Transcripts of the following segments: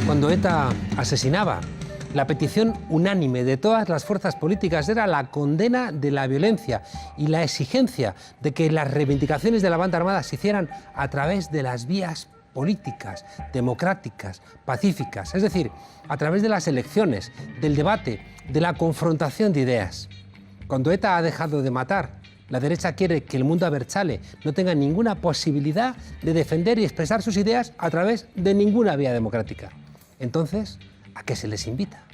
Cuando ETA asesinaba, la petición unánime de todas las fuerzas políticas era la condena de la violencia y la exigencia de que las reivindicaciones de la banda armada se hicieran a través de las vías políticas, democráticas, pacíficas, es decir, a través de las elecciones, del debate, de la confrontación de ideas. Cuando ETA ha dejado de matar, la derecha quiere que el mundo abertzale no tenga ninguna posibilidad de defender y expresar sus ideas a través de ninguna vía democrática. Entonces, ¿a qué se les invita?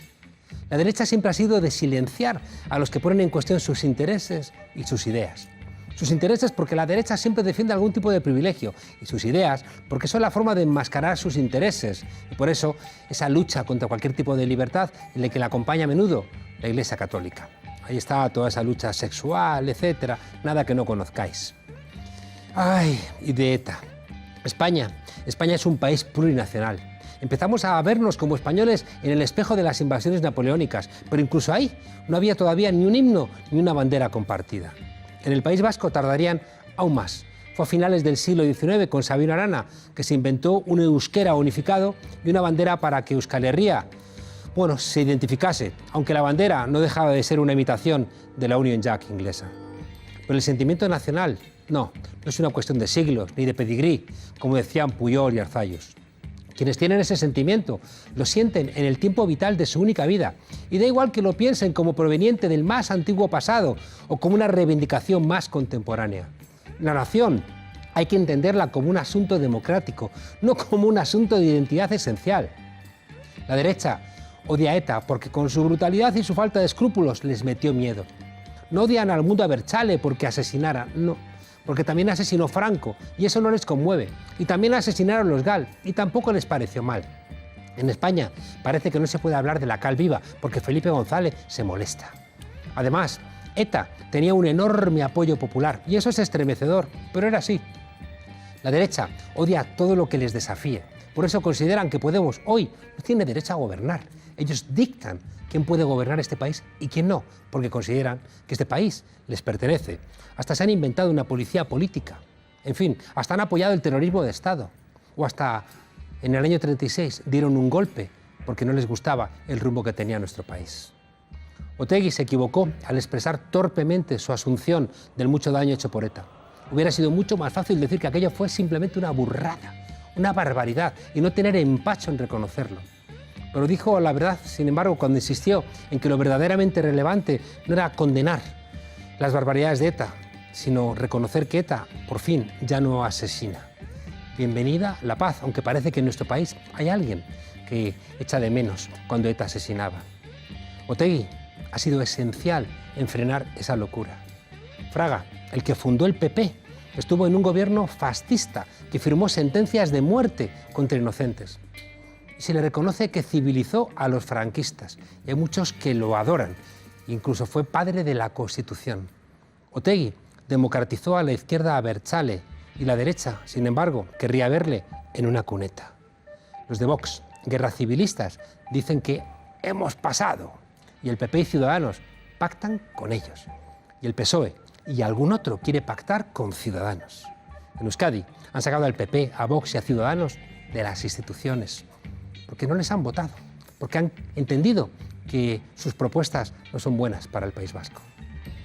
La derecha siempre ha sido de silenciar a los que ponen en cuestión sus intereses y sus ideas. Sus intereses porque la derecha siempre defiende algún tipo de privilegio y sus ideas porque son la forma de enmascarar sus intereses. Y por eso esa lucha contra cualquier tipo de libertad en la que la acompaña a menudo la Iglesia Católica. Ahí está toda esa lucha sexual, etcétera, nada que no conozcáis. Ay, y de ETA. España es un país plurinacional. Empezamos a vernos como españoles en el espejo de las invasiones napoleónicas, pero incluso ahí no había todavía ni un himno ni una bandera compartida. En el País Vasco tardarían aún más. Fue a finales del siglo XIX con Sabino Arana que se inventó un euskera unificado y una bandera para que Euskal Herria, se identificase, aunque la bandera no dejaba de ser una imitación de la Union Jack inglesa. Pero el sentimiento nacional no es una cuestión de siglos ni de pedigrí, como decían Pujol y Arzallus. Quienes tienen ese sentimiento lo sienten en el tiempo vital de su única vida y da igual que lo piensen como proveniente del más antiguo pasado o como una reivindicación más contemporánea. La nación hay que entenderla como un asunto democrático, no como un asunto de identidad esencial. La derecha odia a ETA porque con su brutalidad y su falta de escrúpulos les metió miedo. No odian al mundo abertzale porque asesinara, no, porque también asesinó Franco y eso no les conmueve. Y también asesinaron los GAL y tampoco les pareció mal. En España parece que no se puede hablar de la cal viva porque Felipe González se molesta. Además, ETA tenía un enorme apoyo popular y eso es estremecedor, pero era así. La derecha odia todo lo que les desafíe. Por eso consideran que Podemos hoy no tiene derecho a gobernar. Ellos dictan quién puede gobernar este país y quién no, porque consideran que este país les pertenece. Hasta se han inventado una policía política. En fin, hasta han apoyado el terrorismo de Estado. O hasta en el año 36 dieron un golpe porque no les gustaba el rumbo que tenía nuestro país. Otegi se equivocó al expresar torpemente su asunción del mucho daño hecho por ETA. Hubiera sido mucho más fácil decir que aquello fue simplemente una burrada, una barbaridad, y no tener empacho en reconocerlo. Pero dijo la verdad, sin embargo, cuando insistió en que lo verdaderamente relevante no era condenar las barbaridades de ETA, sino reconocer que ETA, por fin, ya no asesina. Bienvenida la paz, aunque parece que en nuestro país hay alguien que echa de menos cuando ETA asesinaba. Otegi ha sido esencial en frenar esa locura. Fraga, el que fundó el PP, estuvo en un gobierno fascista que firmó sentencias de muerte contra inocentes. Y se le reconoce que civilizó a los franquistas. Y hay muchos que lo adoran. Incluso fue padre de la Constitución. Otegi democratizó a la izquierda abertzale y la derecha, sin embargo, querría verle en una cuneta. Los de Vox, guerra civilistas, dicen que hemos pasado. Y el PP y Ciudadanos pactan con ellos. Y el PSOE y algún otro quiere pactar con Ciudadanos. En Euskadi han sacado al PP, a Vox y a Ciudadanos de las instituciones, porque no les han votado, porque han entendido que sus propuestas no son buenas para el País Vasco.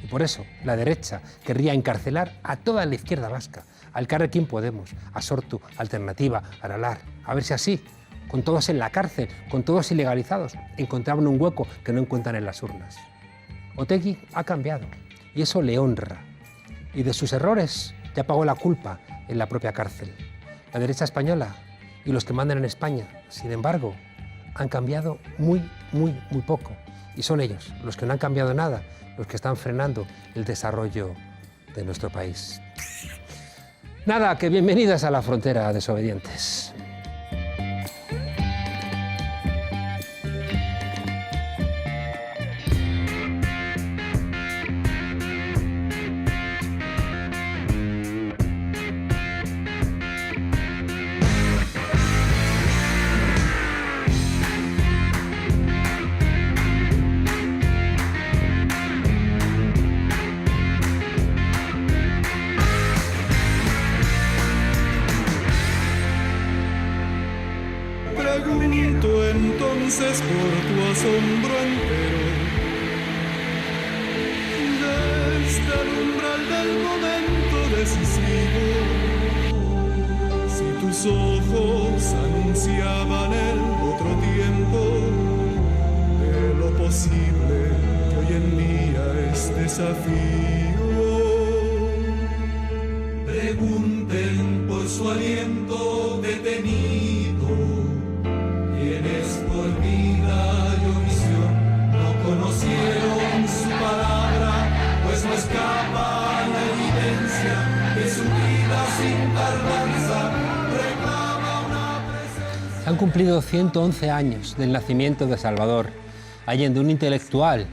Y por eso la derecha querría encarcelar a toda la izquierda vasca, a Elkarrekin Podemos, a Sortu, Alternativa, a Aralar, a ver si así, con todos en la cárcel, con todos ilegalizados, encontraban un hueco que no encuentran en las urnas. Otegi ha cambiado y eso le honra. Y de sus errores ya pagó la culpa en la propia cárcel. La derecha española y los que mandan en España, sin embargo, han cambiado muy poco. Y son ellos, los que no han cambiado nada, los que están frenando el desarrollo de nuestro país. Nada, que bienvenidas a la frontera, desobedientes. pregunto entonces por tu asombro entero. Desde el umbral del momento decisivo, si tus ojos anunciaban el otro tiempo de lo posible que hoy en día es desafío. Pregunten por su aliento detenido, quienes por vida y omisión no conocieron su palabra, pues no escapa la evidencia de su vida sin tardanza, reclama una presencia. Se han cumplido 111 años del nacimiento de Salvador Allende, un intelectual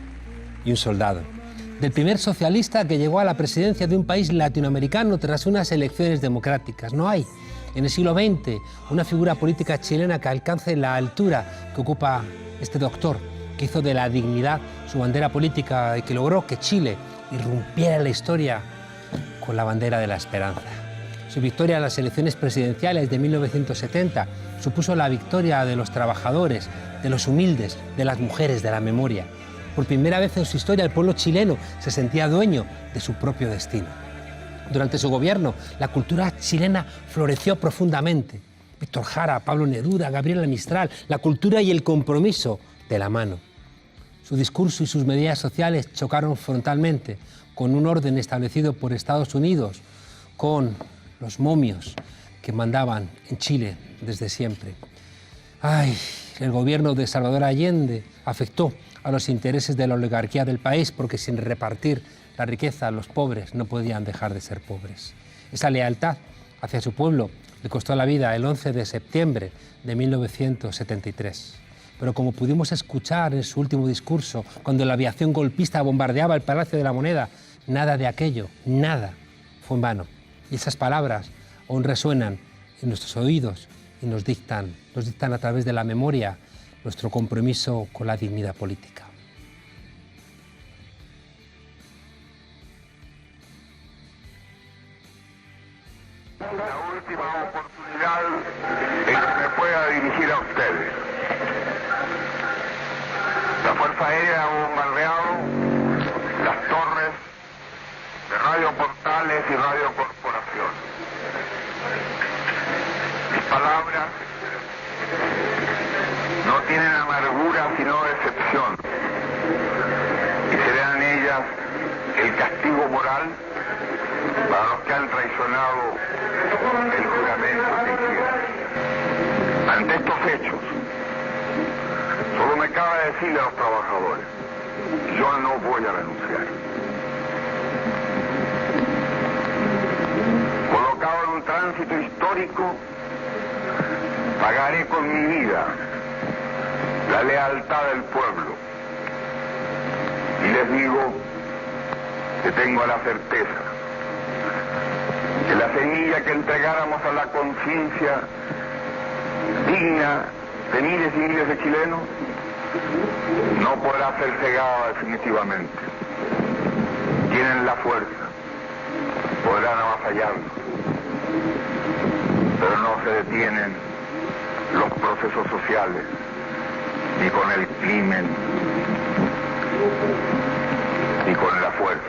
y un soldado. Del primer socialista que llegó a la presidencia de un país latinoamericano tras unas elecciones democráticas. No hay en el siglo XX una figura política chilena que alcance la altura que ocupa este doctor, que hizo de la dignidad su bandera política y que logró que Chile irrumpiera en la historia con la bandera de la esperanza. Su victoria en las elecciones presidenciales de 1970 supuso la victoria de los trabajadores, de los humildes, de las mujeres, de la memoria. Por primera vez en su historia, el pueblo chileno se sentía dueño de su propio destino. Durante su gobierno, la cultura chilena floreció profundamente. Víctor Jara, Pablo Neruda, Gabriela Mistral, la cultura y el compromiso de la mano. Su discurso y sus medidas sociales chocaron frontalmente con un orden establecido por Estados Unidos, con los momios que mandaban en Chile desde siempre. Ay, el gobierno de Salvador Allende afectó a los intereses de la oligarquía del país, porque sin repartir la riqueza los pobres no podían dejar de ser pobres. Esa lealtad hacia su pueblo le costó la vida el 11 de septiembre de 1973. Pero como pudimos escuchar en su último discurso, cuando la aviación golpista bombardeaba el Palacio de la Moneda, nada de aquello, nada, fue en vano. Y esas palabras aún resuenan en nuestros oídos y nos dictan a través de la memoria nuestro compromiso con la dignidad política. La última oportunidad en que me pueda dirigir a ustedes. La Fuerza Aérea ha bombardeado las torres de Radio Portales y Radio Corporación. Mis palabras no tienen amargura sino decepción, y serán ellas el castigo moral para los que han traicionado el juramento que hicieron. Ante estos hechos, solo me cabe decirle a los trabajadores: yo no voy a renunciar. Colocado en un tránsito histórico, pagaré con mi vida la lealtad del pueblo. Y les digo que tengo la certeza que la semilla que entregáramos a la conciencia digna de miles y miles de chilenos no podrá ser cegada definitivamente. Tienen la fuerza, podrán avasallarnos, pero no se detienen los procesos sociales ni con el crimen ni con la fuerza.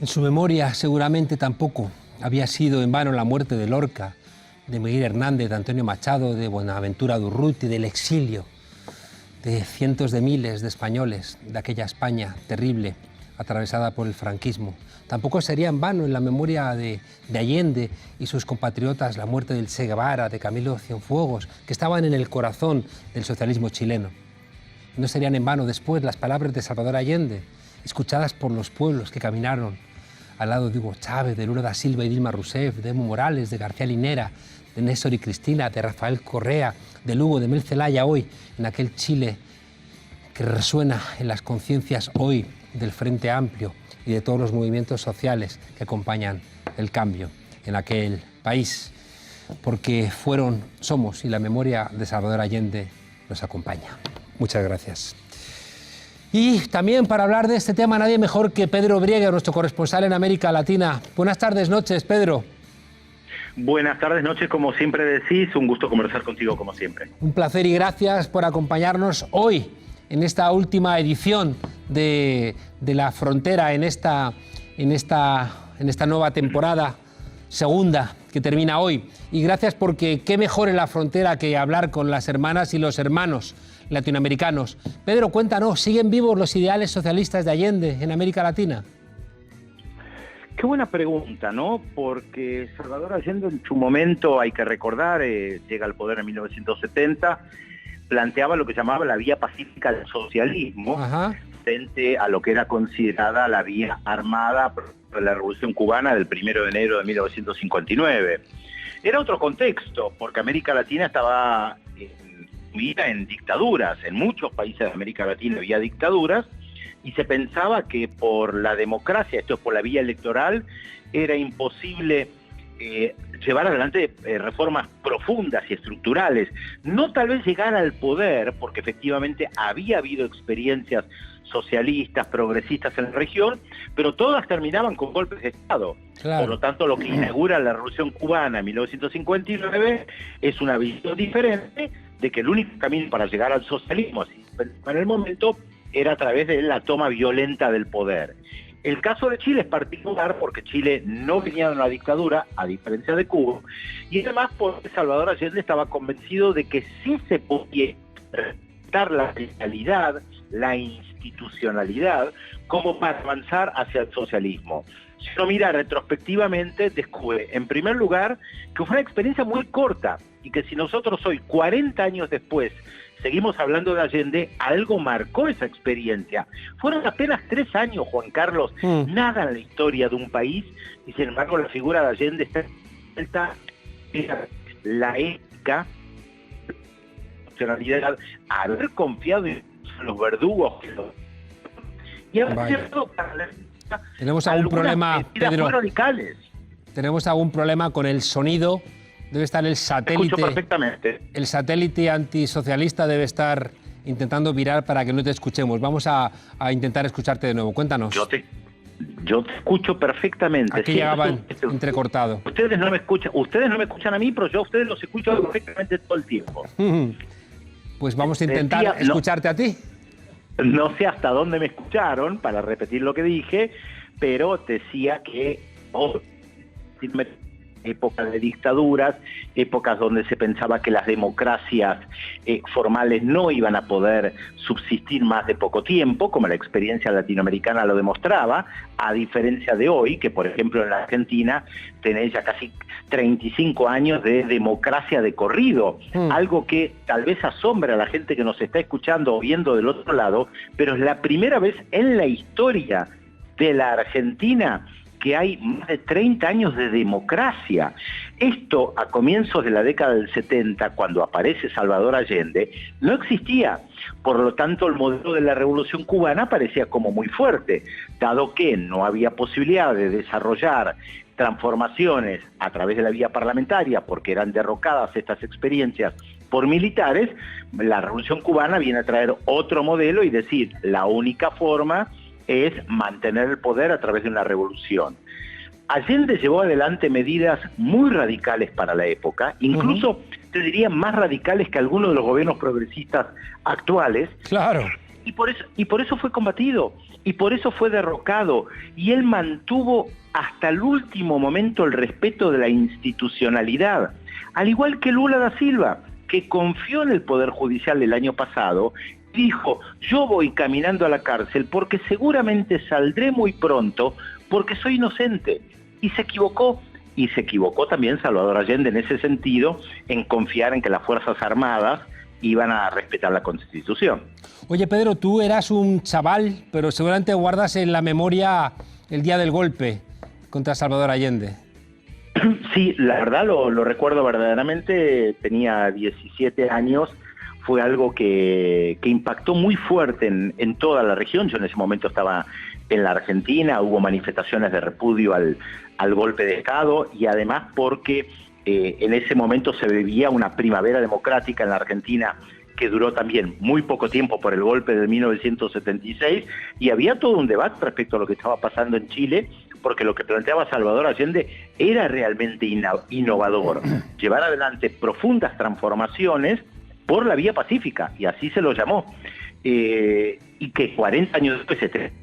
En su memoria seguramente tampoco había sido en vano la muerte de Lorca, de Miguel Hernández, de Antonio Machado, de Buenaventura Durruti, del exilio de cientos de miles de españoles de aquella España terrible atravesada por el franquismo. Tampoco sería en vano en la memoria de Allende y sus compatriotas la muerte del Che Guevara, de Camilo Cienfuegos, que estaban en el corazón del socialismo chileno. No serían en vano después las palabras de Salvador Allende, escuchadas por los pueblos que caminaron al lado de Hugo Chávez, de Lula da Silva y Dilma Rousseff, de Evo Morales, de García Linera, de Néstor y Cristina, de Rafael Correa, de Lugo, de Mel Zelaya, hoy en aquel Chile que resuena en las conciencias hoy del Frente Amplio y de todos los movimientos sociales que acompañan el cambio en aquel país, porque somos y la memoria de Salvador Allende nos acompaña. Muchas gracias. Y también para hablar de este tema nadie mejor que Pedro Briega, nuestro corresponsal en América Latina. Buenas tardes, noches, Pedro. Buenas tardes, noches, como siempre decís, un gusto conversar contigo como siempre. Un placer y gracias por acompañarnos hoy en esta última edición de La Frontera, en esta nueva temporada segunda que termina hoy. Y gracias porque qué mejor en La Frontera que hablar con las hermanas y los hermanos latinoamericanos. Pedro, cuéntanos, ¿siguen vivos los ideales socialistas de Allende en América Latina? Qué buena pregunta, ¿no? Porque Salvador Allende en su momento, hay que recordar, llega al poder en 1970, planteaba lo que llamaba la vía pacífica del socialismo, frente a lo que era considerada la vía armada por la Revolución Cubana del 1 de enero de 1959. Era otro contexto, porque América Latina estaba sumida en dictaduras. En muchos países de América Latina había dictaduras, y se pensaba que por la democracia, esto es por la vía electoral, era imposible llevar adelante reformas profundas y estructurales. No tal vez llegar al poder, porque efectivamente había habido experiencias socialistas, progresistas en la región, pero todas terminaban con golpes de Estado. Claro. Por lo tanto, lo que inaugura la Revolución Cubana en 1959 es una visión diferente de que el único camino para llegar al socialismo, así en el momento, era a través de la toma violenta del poder. El caso de Chile es particular porque Chile no venía de una dictadura, a diferencia de Cuba, y además porque Salvador Allende estaba convencido de que sí se podía respetar la legalidad, la institucionalidad, como para avanzar hacia el socialismo. Si uno mira retrospectivamente, descubre, en primer lugar, que fue una experiencia muy corta, y que si nosotros hoy, 40 años después, seguimos hablando de Allende, algo marcó esa experiencia. Fueron apenas 3 años, Juan Carlos, nada en la historia de un país, y sin embargo la figura de Allende está la ética, la nacionalidad, haber confiado en los verdugos y haber llegado tenemos algún problema, Pedro, radicales. Tenemos algún problema con el sonido. Debe estar el satélite. Escucho perfectamente. El satélite antisocialista debe estar intentando virar para que no te escuchemos. Vamos a intentar escucharte de nuevo. Cuéntanos. Yo te escucho perfectamente. Aquí llegaba entrecortado. Ustedes no me escuchan a mí, pero yo a ustedes los escucho perfectamente todo el tiempo. Pues vamos a intentar escucharte a ti. No sé hasta dónde me escucharon, para repetir lo que dije, pero decía que épocas de dictaduras, épocas donde se pensaba que las democracias formales no iban a poder subsistir más de poco tiempo, como la experiencia latinoamericana lo demostraba, a diferencia de hoy, que por ejemplo en la Argentina tenés ya casi 35 años de democracia de corrido, algo que tal vez asombra a la gente que nos está escuchando o viendo del otro lado, pero es la primera vez en la historia de la Argentina que hay más de 30 años de democracia. Esto, a comienzos de la década del 70, cuando aparece Salvador Allende, no existía. Por lo tanto, el modelo de la Revolución Cubana parecía como muy fuerte, dado que no había posibilidad de desarrollar transformaciones a través de la vía parlamentaria, porque eran derrocadas estas experiencias por militares. La Revolución Cubana viene a traer otro modelo y decir, la única forma es mantener el poder a través de una revolución. Allende llevó adelante medidas muy radicales para la época, incluso te diría más radicales que algunos de los gobiernos progresistas actuales. Claro. Y por eso fue combatido, y por eso fue derrocado, y él mantuvo hasta el último momento el respeto de la institucionalidad, al igual que Lula da Silva, que confió en el Poder Judicial el año pasado, dijo, yo voy caminando a la cárcel porque seguramente saldré muy pronto porque soy inocente. Y se equivocó también Salvador Allende en ese sentido, en confiar en que las Fuerzas Armadas iban a respetar la Constitución. Oye, Pedro, tú eras un chaval, pero seguramente guardas en la memoria el día del golpe contra Salvador Allende. Sí, la verdad lo recuerdo verdaderamente, tenía 17 años, fue algo que impactó muy fuerte en toda la región. Yo en ese momento estaba en la Argentina, hubo manifestaciones de repudio al golpe de Estado, y además porque en ese momento se vivía una primavera democrática en la Argentina que duró también muy poco tiempo por el golpe de 1976, y había todo un debate respecto a lo que estaba pasando en Chile, porque lo que planteaba Salvador Allende era realmente innovador, llevar adelante profundas transformaciones por la vía pacífica, y así se lo llamó. Y que 40 años después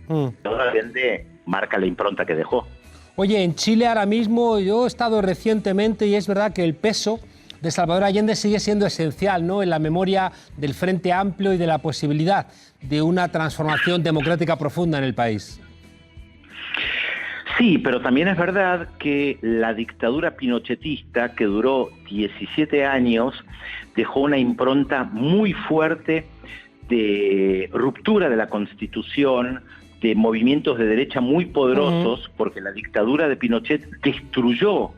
Salvador Allende marca la impronta que dejó. Oye, en Chile ahora mismo yo he estado recientemente y es verdad que el peso de Salvador Allende sigue siendo esencial, ¿no?, en la memoria del Frente Amplio y de la posibilidad de una transformación democrática profunda en el país. Sí, pero también es verdad que la dictadura pinochetista, que duró 17 años, dejó una impronta muy fuerte de ruptura de la Constitución, de movimientos de derecha muy poderosos, porque la dictadura de Pinochet destruyó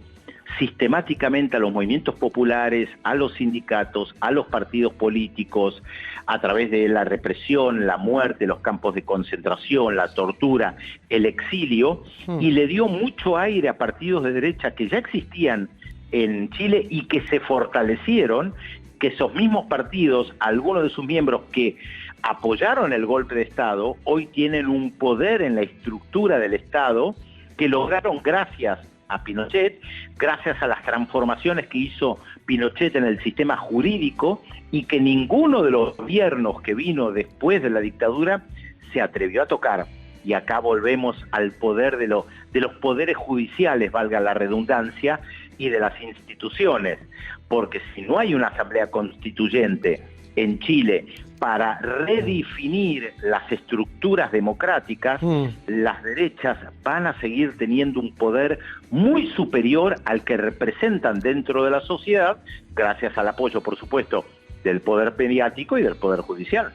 sistemáticamente a los movimientos populares, a los sindicatos, a los partidos políticos, a través de la represión, la muerte, los campos de concentración, la tortura, el exilio, y le dio mucho aire a partidos de derecha que ya existían en Chile y que se fortalecieron, que esos mismos partidos, algunos de sus miembros que apoyaron el golpe de Estado, hoy tienen un poder en la estructura del Estado que lograron gracias a Pinochet, gracias a las transformaciones que hizo Pinochet en el sistema jurídico, y que ninguno de los gobiernos que vino después de la dictadura se atrevió a tocar. Y acá volvemos al poder de los poderes judiciales, valga la redundancia, y de las instituciones, porque si no hay una asamblea constituyente en Chile para redefinir las estructuras democráticas, las derechas van a seguir teniendo un poder muy superior al que representan dentro de la sociedad, gracias al apoyo, por supuesto, del poder mediático y del poder judicial.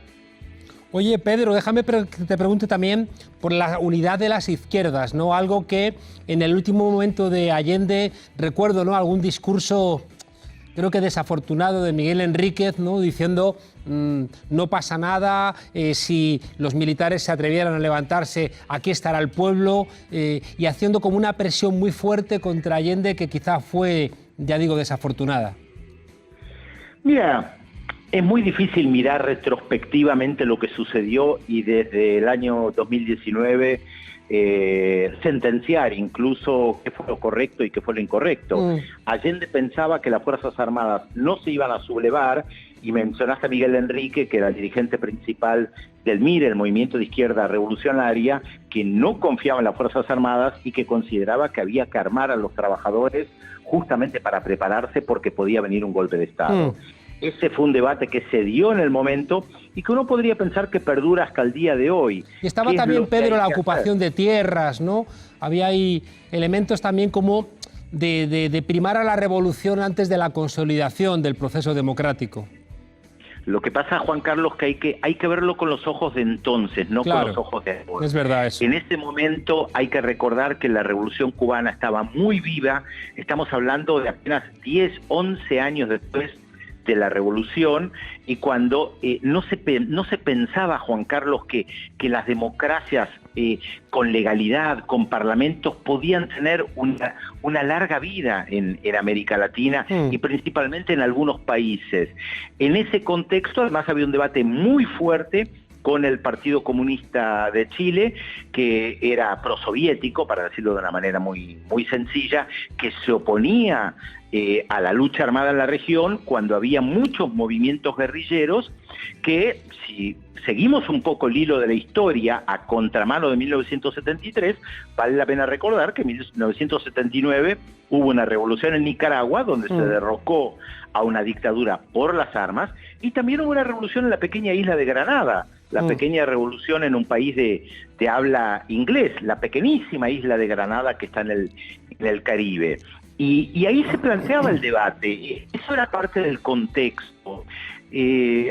Oye, Pedro, déjame que te pregunte también por la unidad de las izquierdas, ¿no? Algo que en el último momento de Allende, recuerdo, ¿no?, algún discurso, creo que desafortunado, de Miguel Enríquez, ¿no?, diciendo no pasa nada, si los militares se atrevieran a levantarse, aquí estará el pueblo, y haciendo como una presión muy fuerte contra Allende que quizá fue, ya digo, desafortunada. Mira, es muy difícil mirar retrospectivamente lo que sucedió y desde el año 2019 sentenciar incluso qué fue lo correcto y qué fue lo incorrecto. Allende pensaba que las Fuerzas Armadas no se iban a sublevar, y mencionaste a Miguel Enrique, que era el dirigente principal del MIR, el Movimiento de Izquierda Revolucionaria, que no confiaba en las Fuerzas Armadas y que consideraba que había que armar a los trabajadores justamente para prepararse porque podía venir un golpe de Estado. Ese fue un debate que se dio en el momento y que uno podría pensar que perdura hasta el día de hoy. Y estaba también, Pedro, la ocupación de tierras, ¿no? Había ahí elementos también como de primar a la revolución antes de la consolidación del proceso democrático. Lo que pasa, Juan Carlos, que hay que verlo con los ojos de entonces, no con los ojos de ahora. Es verdad eso. En este momento hay que recordar que la Revolución Cubana estaba muy viva. Estamos hablando de apenas 10, 11 años después de la revolución, y cuando no se pensaba, Juan Carlos, que las democracias con legalidad, con parlamentos, podían tener una larga vida en América Latina y principalmente en algunos países. En ese contexto, además, había un debate muy fuerte con el Partido Comunista de Chile, que era prosoviético, para decirlo de una manera muy, muy sencilla, que se oponía a la lucha armada en la región, cuando había muchos movimientos guerrilleros que, si seguimos un poco el hilo de la historia a contramano de 1973, vale la pena recordar que en 1979 hubo una revolución en Nicaragua donde se derrocó a una dictadura por las armas, y también hubo una revolución en la pequeña isla de Granada, la pequeña revolución en un país de habla inglés, la pequeñísima isla de Granada que está en el Caribe. Y ahí se planteaba el debate, eso era parte del contexto.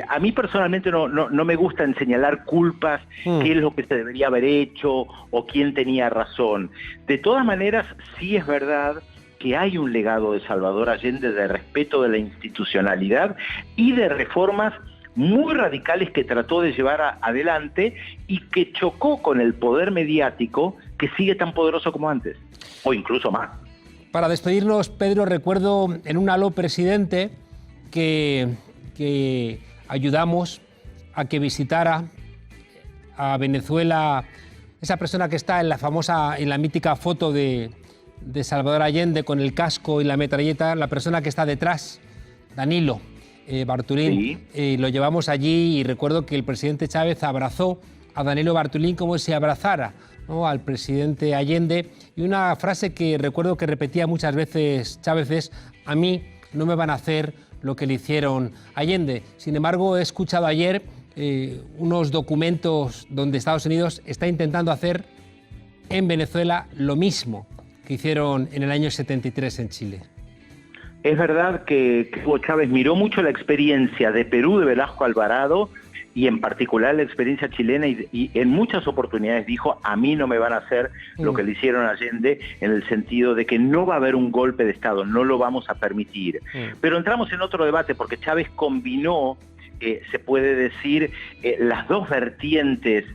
A mí personalmente no me gusta señalar culpas, qué es lo que se debería haber hecho o quién tenía razón. De todas maneras, sí es verdad que hay un legado de Salvador Allende de respeto de la institucionalidad y de reformas muy radicales que trató de llevar adelante y que chocó con el poder mediático que sigue tan poderoso como antes, o incluso más. Para despedirnos, Pedro, recuerdo en un Aló Presidente que ayudamos a que visitara a Venezuela esa persona que está en la mítica foto de Salvador Allende con el casco y la metralleta, la persona que está detrás, Danilo Bartolín, Sí. lo llevamos allí y recuerdo que el presidente Chávez abrazó a Danilo Bartolín como si abrazara, ¿no?, al presidente Allende, y una frase que recuerdo que repetía muchas veces Chávez es: a mí no me van a hacer lo que le hicieron a Allende. Sin embargo, he escuchado ayer unos documentos donde Estados Unidos está intentando hacer en Venezuela lo mismo que hicieron en el año 73 en Chile. Es verdad que Hugo Chávez miró mucho la experiencia de Perú de Velasco Alvarado y en particular la experiencia chilena y en muchas oportunidades dijo: a mí no me van a hacer lo que le hicieron a Allende, en el sentido de que no va a haber un golpe de Estado, no lo vamos a permitir. Pero entramos en otro debate porque Chávez combinó, se puede decir, las dos vertientes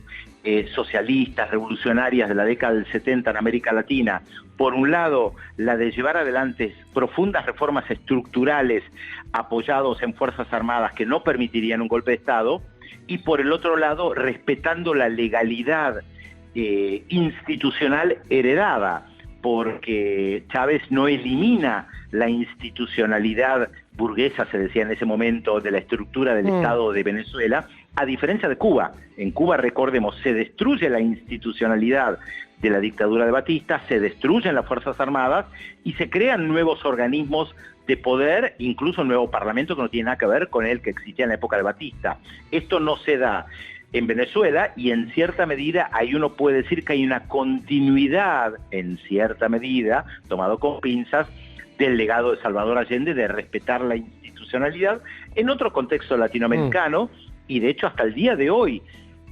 socialistas, revolucionarias de la década del 70 en América Latina. Por un lado, la de llevar adelante profundas reformas estructurales apoyados en Fuerzas Armadas que no permitirían un golpe de Estado, y por el otro lado, respetando la legalidad institucional heredada, porque Chávez no elimina la institucionalidad burguesa, se decía en ese momento, de la estructura del Estado de Venezuela, a diferencia de Cuba. En Cuba, recordemos, se destruye la institucionalidad de la dictadura de Batista, se destruyen las Fuerzas Armadas y se crean nuevos organismos de poder, incluso un nuevo parlamento que no tiene nada que ver con el que existía en la época de Batista. Esto no se da en Venezuela y en cierta medida ahí uno puede decir que hay una continuidad, en cierta medida, tomado con pinzas, del legado de Salvador Allende de respetar la institucionalidad en otro contexto latinoamericano y de hecho hasta el día de hoy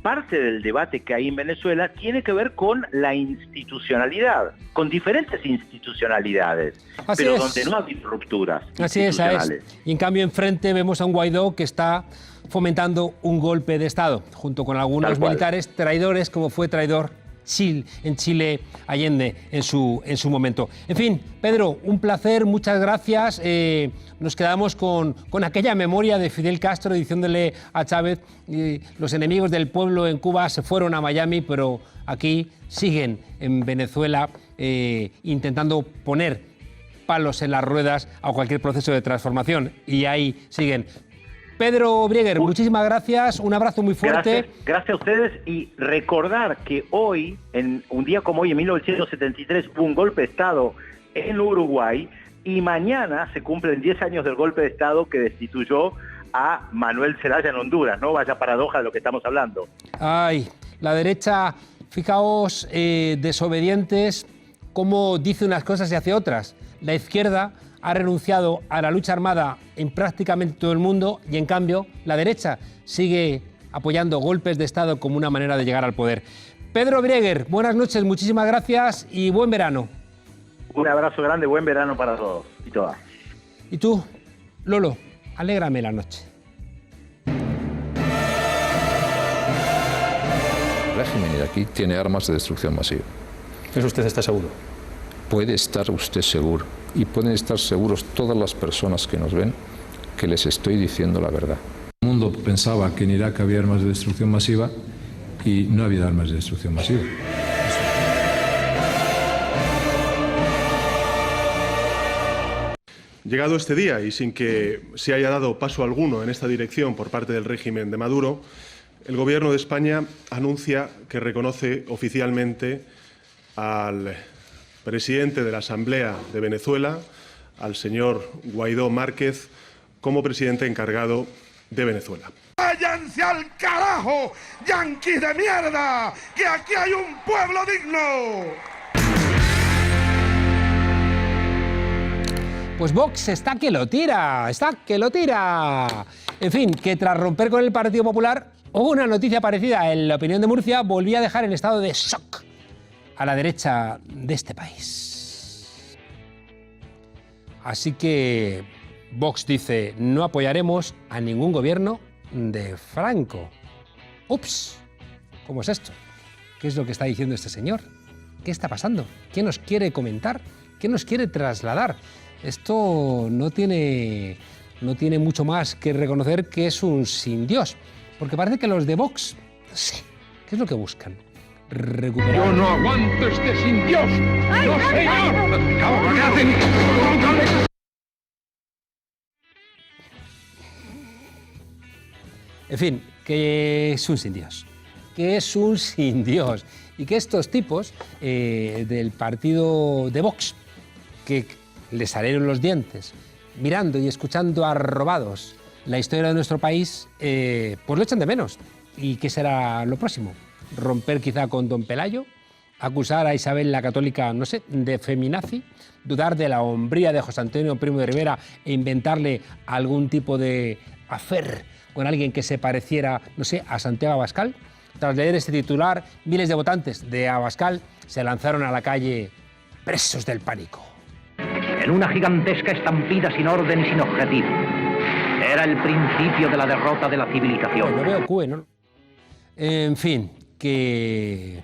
parte del debate que hay en Venezuela tiene que ver con la institucionalidad, con diferentes institucionalidades, pero donde no hay rupturas institucionales. Es. Y en cambio enfrente vemos a un Guaidó que está fomentando un golpe de Estado, junto con algunos militares traidores, como fue traidor en Chile Allende en su momento. En fin, Pedro, un placer, muchas gracias. Nos quedamos con aquella memoria de Fidel Castro diciéndole a Chávez: los enemigos del pueblo en Cuba se fueron a Miami, pero aquí siguen en Venezuela intentando poner palos en las ruedas a cualquier proceso de transformación. Y ahí siguen. Pedro Brieger, muchísimas gracias, un abrazo muy fuerte. Gracias a ustedes, y recordar que hoy, en un día como hoy, en 1973, hubo un golpe de Estado en Uruguay, y mañana se cumplen 10 años del golpe de Estado que destituyó a Manuel Zelaya en Honduras, ¿no? Vaya paradoja de lo que estamos hablando. Ay, la derecha, fijaos, desobedientes, cómo dice unas cosas y hace otras. La izquierda ha renunciado a la lucha armada en prácticamente todo el mundo y, en cambio, la derecha sigue apoyando golpes de Estado como una manera de llegar al poder. Pedro Brieger, buenas noches, muchísimas gracias y buen verano. Un abrazo grande, buen verano para todos y todas. Y tú, Lolo, alégrame la noche. El régimen iraquí tiene armas de destrucción masiva. ¿Eso usted está seguro? Puede estar usted seguro, y pueden estar seguros todas las personas que nos ven, que les estoy diciendo la verdad. El mundo pensaba que en Irak había armas de destrucción masiva y no había armas de destrucción masiva. Llegado este día y sin que se haya dado paso alguno en esta dirección por parte del régimen de Maduro, el Gobierno de España anuncia que reconoce oficialmente al presidente de la Asamblea de Venezuela, al señor Guaidó Márquez, como presidente encargado de Venezuela. ¡Váyanse al carajo, yanquis de mierda! ¡Que aquí hay un pueblo digno! Pues Vox está que lo tira, En fin, que tras romper con el Partido Popular, hubo una noticia parecida en La Opinión de Murcia, volvía a dejar en estado de shock a la derecha de este país. Así que Vox dice: no apoyaremos a ningún gobierno de Franco. Ups, ¿cómo es esto? ¿Qué es lo que está diciendo este señor? ¿Qué está pasando? ¿Qué nos quiere comentar? ¿Qué nos quiere trasladar? Esto no tiene mucho más que reconocer que es un sin Dios, porque parece que los de Vox, no sé, ¿qué es lo que buscan? recuperar... Yo no aguanto este sin Dios. ¡No, señor! ¿Qué hacen? En fin, que es un sin Dios. Que es un sin Dios. Y que estos tipos del partido de Vox, que les salieron los dientes, mirando y escuchando arrobados la historia de nuestro país, pues lo echan de menos. ¿Y qué será lo próximo? ¿Romper quizá con don Pelayo? ¿Acusar a Isabel la Católica, no sé, de feminazi? ¿Dudar de la hombría de José Antonio Primo de Rivera e inventarle algún tipo de affair con alguien que se pareciera, no sé, a Santiago Abascal? Tras leer este titular, miles de votantes de Abascal se lanzaron a la calle presos del pánico. En una gigantesca estampida sin orden y sin objetivo. Era el principio de la derrota de la civilización. Lo veo cue, ¿no? En fin, que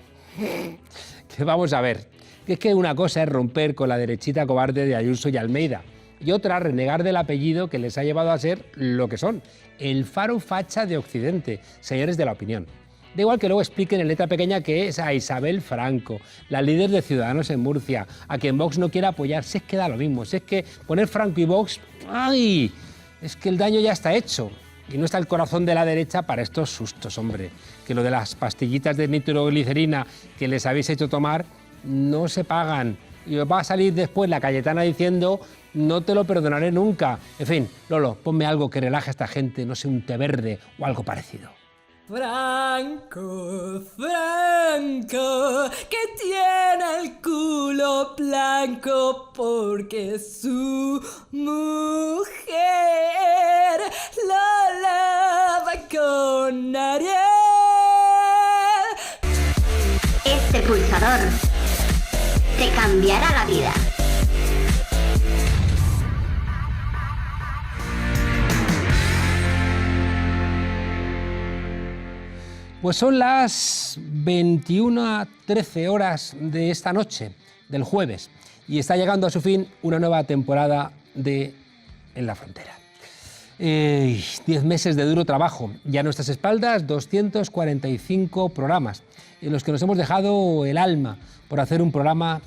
vamos a ver. Que es que una cosa es romper con la derechita cobarde de Ayuso y Almeida, y otra renegar del apellido que les ha llevado a ser lo que son, el faro facha de Occidente, señores de la opinión. Da igual que luego expliquen en letra pequeña que es a Isabel Franco, la líder de Ciudadanos en Murcia, a quien Vox no quiere apoyar. Si es que da lo mismo, si es que poner Franco y Vox, ¡ay! Es que el daño ya está hecho. Y no está el corazón de la derecha para estos sustos, hombre. Que lo de las pastillitas de nitroglicerina que les habéis hecho tomar no se pagan. Y os va a salir después la Cayetana diciendo no te lo perdonaré nunca. En fin, Lolo, ponme algo que relaje a esta gente, no sé, un té verde o algo parecido. Franco, Franco, que tiene el culo blanco porque su mujer lo lava con Ariel. Este pulsador te cambiará la vida. Pues son las 21:13 horas de esta noche, del jueves, y está llegando a su fin una nueva temporada de En la Frontera. 10 meses de duro trabajo, y a nuestras espaldas 245 programas, en los que nos hemos dejado el alma por hacer un programa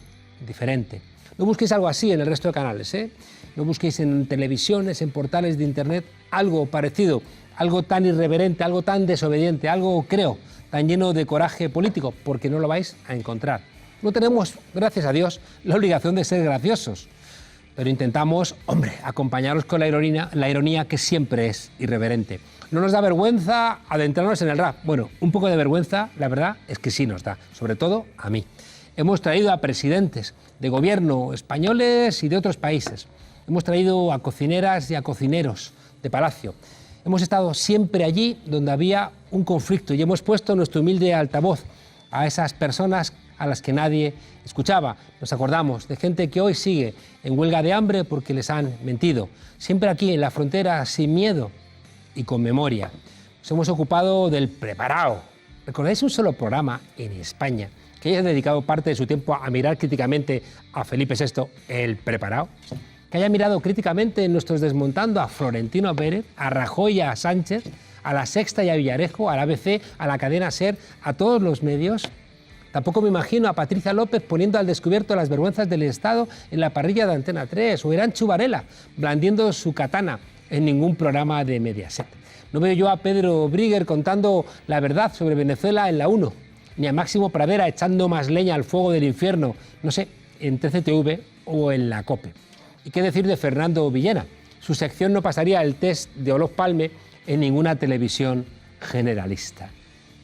diferente. No busquéis algo así en el resto de canales, ¿eh? No busquéis en televisiones, en portales de internet, algo parecido, algo tan irreverente, algo tan desobediente, algo, creo, tan lleno de coraje político, porque no lo vais a encontrar. No tenemos, gracias a Dios, la obligación de ser graciosos, pero intentamos, hombre, acompañaros con la ironía que siempre es irreverente. No nos da vergüenza adentrarnos en el rap. Bueno, un poco de vergüenza, la verdad, es que sí nos da, sobre todo a mí. Hemos traído a presidentes de gobierno españoles y de otros países. Hemos traído a cocineras y a cocineros de palacio. Hemos estado siempre allí donde había un conflicto y hemos puesto nuestro humilde altavoz a esas personas a las que nadie escuchaba. Nos acordamos de gente que hoy sigue en huelga de hambre porque les han mentido. Siempre aquí en la frontera, sin miedo y con memoria. Nos hemos ocupado del preparado. ¿Recordáis un solo programa en España que haya dedicado parte de su tiempo a mirar críticamente a Felipe VI, el preparado? Que haya mirado críticamente en nuestros Desmontando a Florentino Pérez, a Rajoy y a Sánchez, a La Sexta y a Villarejo, a la ABC, a la cadena SER, a todos los medios. Tampoco me imagino a Patricia López poniendo al descubierto las vergüenzas del Estado en la parrilla de Antena 3, o Irán Varela blandiendo su katana en ningún programa de Mediaset. No veo yo a Pedro Briguer contando la verdad sobre Venezuela en la 1, ni a Máximo Pradera echando más leña al fuego del infierno, no sé, en TCTV o en la COPE. ¿Y qué decir de Fernando Villena? Su sección no pasaría el test de Olof Palme en ninguna televisión generalista.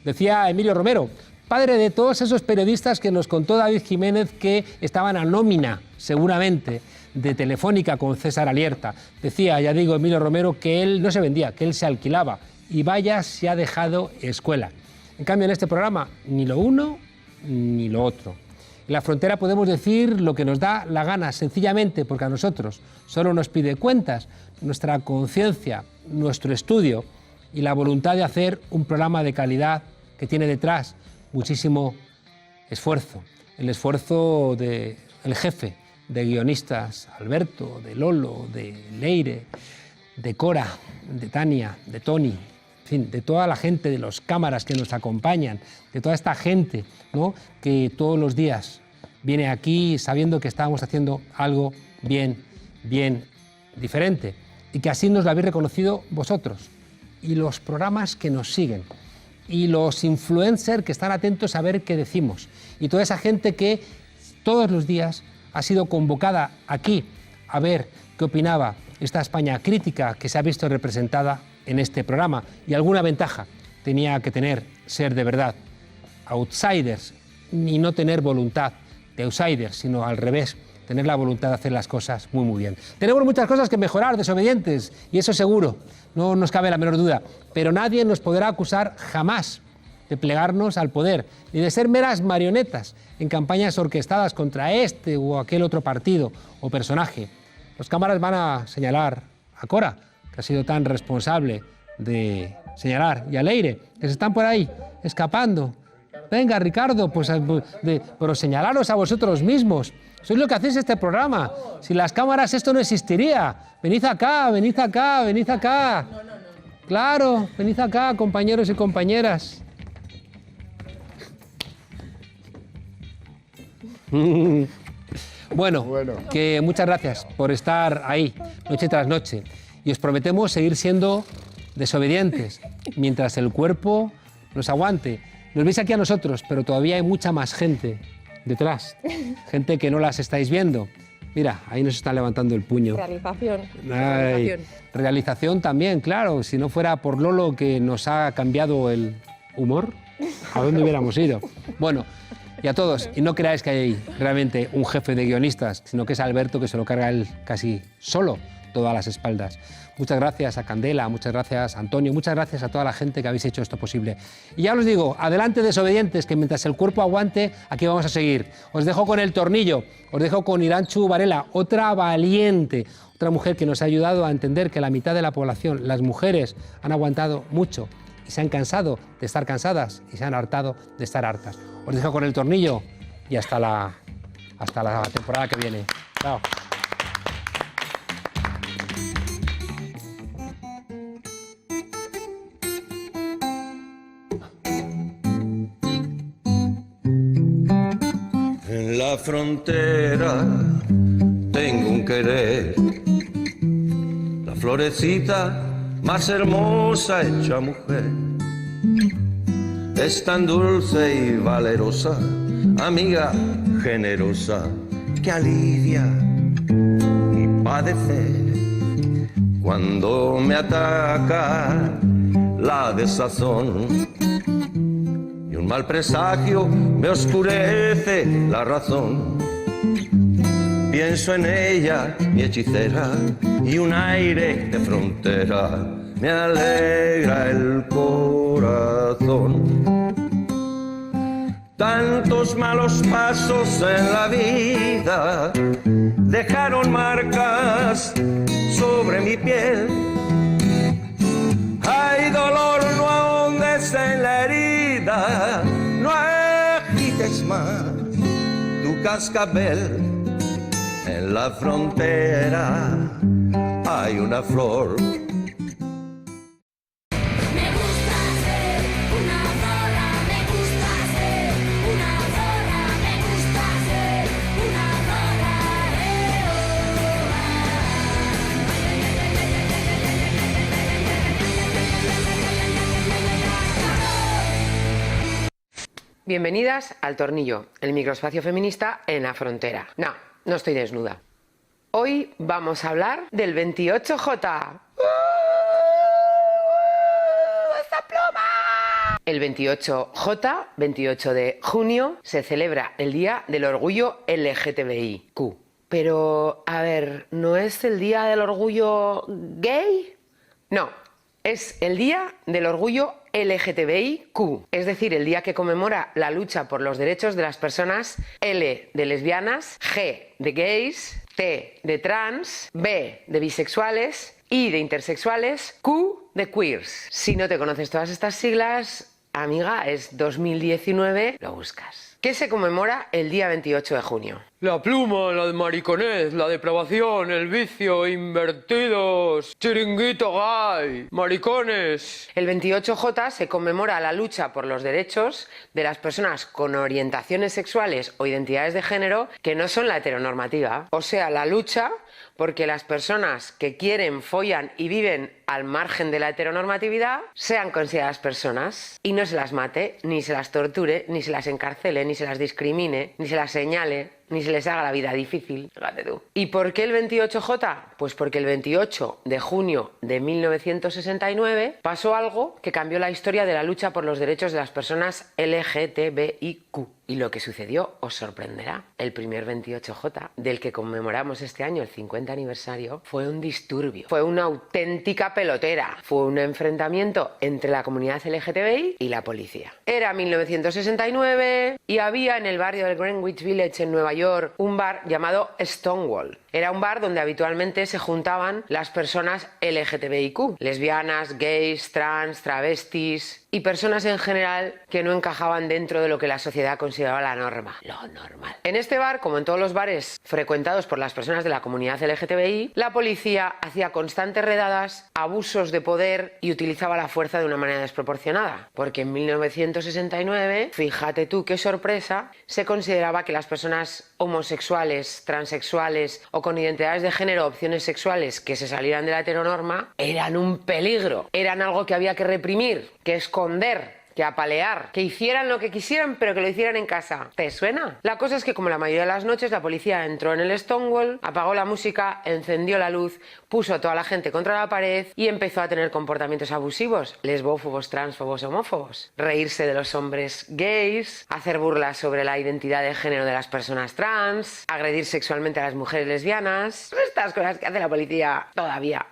Decía Emilio Romero, padre de todos esos periodistas que nos contó David Jiménez que estaban a nómina, seguramente, de Telefónica con César Alierta. Decía, ya digo, Emilio Romero, que él no se vendía, que él se alquilaba. Y vaya, se ha dejado escuela. En cambio, en este programa, ni lo uno ni lo otro. En la frontera podemos decir lo que nos da la gana, sencillamente porque a nosotros solo nos pide cuentas nuestra conciencia, nuestro estudio y la voluntad de hacer un programa de calidad que tiene detrás muchísimo esfuerzo. El esfuerzo del jefe de guionistas, Alberto, de Lolo, de Leire, de Cora, de Tania, de Tony, en fin, de toda la gente, de los cámaras que nos acompañan, de toda esta gente, ¿no?, que todos los días viene aquí sabiendo que estábamos haciendo algo bien diferente y que así nos lo habéis reconocido vosotros y los programas que nos siguen y los influencers que están atentos a ver qué decimos y toda esa gente que todos los días ha sido convocada aquí a ver qué opinaba esta España crítica que se ha visto representada en este programa. Y alguna ventaja tenía que tener ser de verdad outsiders y no tener voluntad de outsiders, sino al revés, tener la voluntad de hacer las cosas muy bien. Tenemos muchas cosas que mejorar, desobedientes, y eso seguro, no nos cabe la menor duda, pero nadie nos podrá acusar jamás de plegarnos al poder, ni de ser meras marionetas en campañas orquestadas contra este o aquel otro partido o personaje. Los cámaras van a señalar a Cora, que ha sido tan responsable de señalar, y a Leire, que se están por ahí escapando. Venga, Ricardo, pues pero señalaros a vosotros mismos. Sois lo que hacéis este programa. Sin las cámaras esto no existiría. Venid acá, venid acá, venid acá. Claro, venid acá, compañeros y compañeras. Bueno, que muchas gracias por estar ahí, noche tras noche. Y os prometemos seguir siendo desobedientes mientras el cuerpo nos aguante. Nos veis aquí a nosotros, pero todavía hay mucha más gente detrás. Gente que no las estáis viendo. Mira, ahí nos está levantando el puño. Realización. Realización también, claro. Si no fuera por Lolo, que nos ha cambiado el humor, ¿a dónde hubiéramos ido? Bueno, y a todos, y no creáis que hay realmente un jefe de guionistas, sino que es Alberto, que se lo carga él casi solo todas las espaldas. Muchas gracias a Candela, muchas gracias a Antonio, muchas gracias a toda la gente que habéis hecho esto posible. Y ya os digo, adelante desobedientes, que mientras el cuerpo aguante, aquí vamos a seguir. Os dejo con El Tornillo, os dejo con Irantxu Varela, otra valiente, otra mujer que nos ha ayudado a entender que la mitad de la población, las mujeres, han aguantado mucho y se han cansado de estar cansadas y se han hartado de estar hartas. Os dejo con El Tornillo y hasta la temporada que viene. Chao. En la frontera tengo un querer, la florecita más hermosa hecha mujer. Es tan dulce y valerosa, amiga generosa, que alivia mi padecer. Cuando me ataca la desazón y un mal presagio me oscurece la razón, pienso en ella, mi hechicera, y un aire de frontera me alegra el corazón. Tantos malos pasos en la vida dejaron marcas sobre mi piel. Hay dolor, no ahondes en la herida, no agites más tu cascabel. En la frontera hay una flor. Bienvenidas al Tornillo, el microespacio feminista en la frontera. No estoy desnuda. Hoy vamos a hablar del 28J. ¡Esa pluma! El 28J, 28 de junio, se celebra el Día del Orgullo LGTBIQ. Pero, a ver, ¿no es el Día del Orgullo gay? No, es el Día del Orgullo LGTBIQ, es decir, el día que conmemora la lucha por los derechos de las personas L de lesbianas, G de gays, T de trans, B de bisexuales, I de intersexuales, Q de queers. Si no te conoces todas estas siglas, amiga, es 2019, lo buscas. ¿Qué se conmemora el día 28 de junio? La pluma, la mariconez, la depravación, el vicio, invertidos, chiringuito gay, maricones. El 28J se conmemora la lucha por los derechos de las personas con orientaciones sexuales o identidades de género que no son la heteronormativa. O sea, la lucha porque las personas que quieren, follan y viven al margen de la heteronormatividad sean consideradas personas y no se las mate, ni se las torture, ni se las encarcele, ni se las discrimine, ni se las señale, ni se les haga la vida difícil. Fíjate tú. ¿Y por qué el 28J? Pues porque el 28 de junio de 1969 pasó algo que cambió la historia de la lucha por los derechos de las personas LGTBIQ. Y lo que sucedió os sorprenderá. El primer 28J, del que conmemoramos este año el 50 aniversario, fue un disturbio. Fue una auténtica pelotera. Fue un enfrentamiento entre la comunidad LGTBI y la policía. Era 1969 y había en el barrio del Greenwich Village en Nueva York un bar llamado Stonewall. Era un bar donde habitualmente se juntaban las personas LGTBIQ, lesbianas, gays, trans, travestis y personas en general que no encajaban dentro de lo que la sociedad consideraba la norma, lo normal. En este bar, como en todos los bares frecuentados por las personas de la comunidad LGTBI, la policía hacía constantes redadas, abusos de poder y utilizaba la fuerza de una manera desproporcionada, porque en 1969, fíjate tú qué sorpresa, se consideraba que las personas homosexuales, transexuales o con identidades de género o opciones sexuales que se salieran de la heteronorma eran un peligro, eran algo que había que reprimir, que esconder, que apalear, que hicieran lo que quisieran pero que lo hicieran en casa. ¿Te suena? La cosa es que como la mayoría de las noches la policía entró en el Stonewall, apagó la música, encendió la luz, puso a toda la gente contra la pared y empezó a tener comportamientos abusivos, lesbófobos, transfobos, homófobos. Reírse de los hombres gays, hacer burlas sobre la identidad de género de las personas trans, agredir sexualmente a las mujeres lesbianas, estas cosas que hace la policía todavía.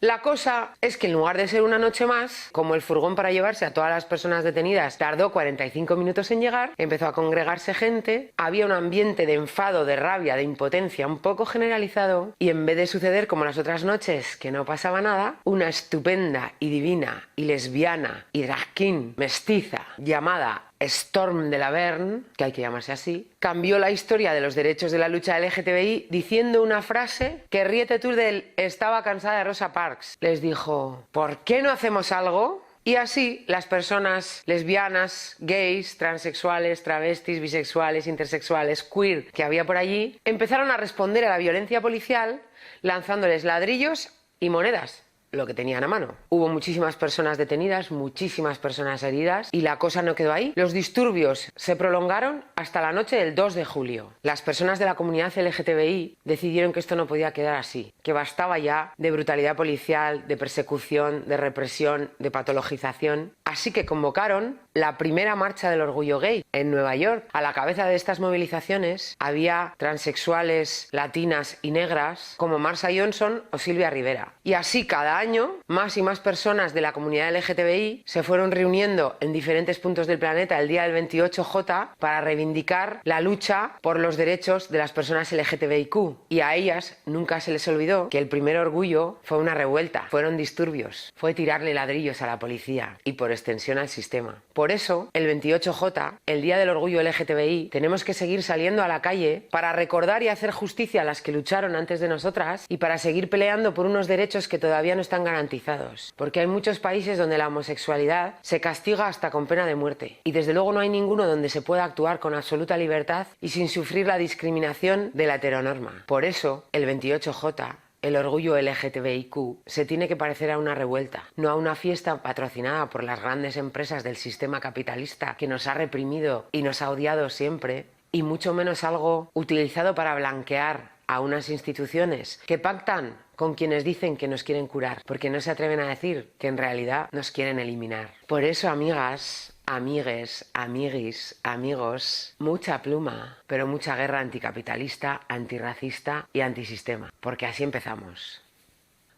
La cosa es que en lugar de ser una noche más, como el furgón para llevarse a todas las personas detenidas tardó 45 minutos en llegar, empezó a congregarse gente, había un ambiente de enfado, de rabia, de impotencia un poco generalizado y en vez de suceder como las otras noches, que no pasaba nada, una estupenda y divina y lesbiana y drag king mestiza llamada Storm de Laverne, que hay que llamarse así, cambió la historia de los derechos de la lucha LGTBI diciendo una frase que ríete tú del estaba cansada de Rosa Parks. Les dijo, ¿por qué no hacemos algo? Y así las personas lesbianas, gays, transexuales, travestis, bisexuales, intersexuales, queer que había por allí empezaron a responder a la violencia policial lanzándoles ladrillos y monedas, lo que tenían a mano. Hubo muchísimas personas detenidas, muchísimas personas heridas y la cosa no quedó ahí. Los disturbios se prolongaron hasta la noche del 2 de julio. Las personas de la comunidad LGTBI decidieron que esto no podía quedar así, que bastaba ya de brutalidad policial, de persecución, de represión, de patologización. Así que convocaron la primera marcha del orgullo gay en Nueva York. A la cabeza de estas movilizaciones había transexuales, latinas y negras como Marsha Johnson o Silvia Rivera. Y así cada año, más y más personas de la comunidad LGTBI se fueron reuniendo en diferentes puntos del planeta el día del 28J para reivindicar la lucha por los derechos de las personas LGTBIQ. Y a ellas nunca se les olvidó que el primer orgullo fue una revuelta, fueron disturbios, fue tirarle ladrillos a la policía y por extensión al sistema. Por eso, el 28J, el Día del Orgullo LGTBI, tenemos que seguir saliendo a la calle para recordar y hacer justicia a las que lucharon antes de nosotras y para seguir peleando por unos derechos que todavía no están garantizados. Porque hay muchos países donde la homosexualidad se castiga hasta con pena de muerte. Y desde luego no hay ninguno donde se pueda actuar con absoluta libertad y sin sufrir la discriminación de la heteronorma. Por eso, el 28J, el orgullo LGTBIQ, se tiene que parecer a una revuelta, no a una fiesta patrocinada por las grandes empresas del sistema capitalista que nos ha reprimido y nos ha odiado siempre, y mucho menos algo utilizado para blanquear a unas instituciones que pactan con quienes dicen que nos quieren curar, porque no se atreven a decir que en realidad nos quieren eliminar. Por eso, amigas, amigues, amiguis, amigos, mucha pluma, pero mucha guerra anticapitalista, antirracista y antisistema, porque así empezamos.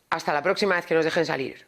Hasta la próxima vez que nos dejen salir.